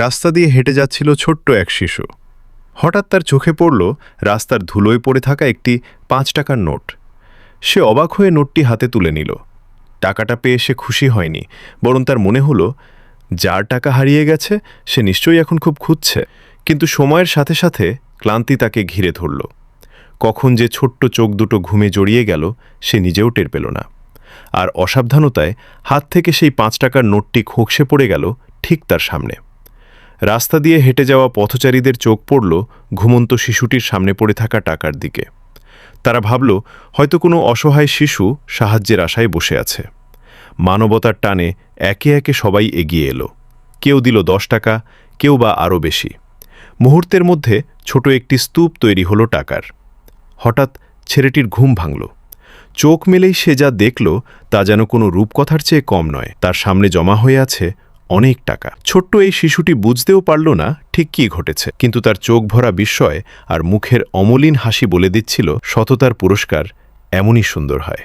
রাস্তা দিয়ে হেঁটে যাচ্ছিল ছোট্ট এক শিশু। হঠাৎ তার চোখে পড়ল রাস্তার ধুলোয় পড়ে থাকা একটি ৫ টাকার নোট। সে অবাক হয়ে নোটটি হাতে তুলে নিল। টাকাটা পেয়ে সে খুশি হয়নি, বরং তার মনে হলো যার টাকা হারিয়ে গেছে সে নিশ্চয়ই এখন খুব খুঁজছে। কিন্তু সময়ের সাথে সাথে ক্লান্তি তাকে ঘিরে ধরল। কখন যে ছোট্ট চোখ দুটো ঘুমে জড়িয়ে গেল সে নিজেও টের পেল না। আর অসাবধানতায় হাত থেকে সেই ৫ টাকার নোটটি খোকসে পড়ে গেল ঠিক তার সামনে। রাস্তা দিয়ে হেঁটে যাওয়া পথচারীদের চোখ পড়ল ঘুমন্ত শিশুটির সামনে পড়ে থাকা টাকার দিকে। তারা ভাবল হয়তো কোনো অসহায় শিশু সাহায্যের আশায় বসে আছে। মানবতার টানে একে একে সবাই এগিয়ে এলো। কেউ দিল ১০ টাকা, কেউ বা আরও বেশি। মুহূর্তের মধ্যে ছোট একটি স্তূপ তৈরি হলো টাকার। হঠাৎ ছেলেটির ঘুম ভাঙল। চোখ মেলেই সে যা দেখল তা যেন কোনো রূপকথার চেয়ে কম নয়। তার সামনে জমা হয়ে আছে অনেক টাকা। ছোট্ট এই শিশুটি বুঝতেও পারল না ঠিক কী ঘটেছে, কিন্তু তার চোখ ভরা বিস্ময় আর মুখের অমলিন হাসি বলে দিচ্ছিল সততার পুরস্কার এমনই সুন্দর হয়।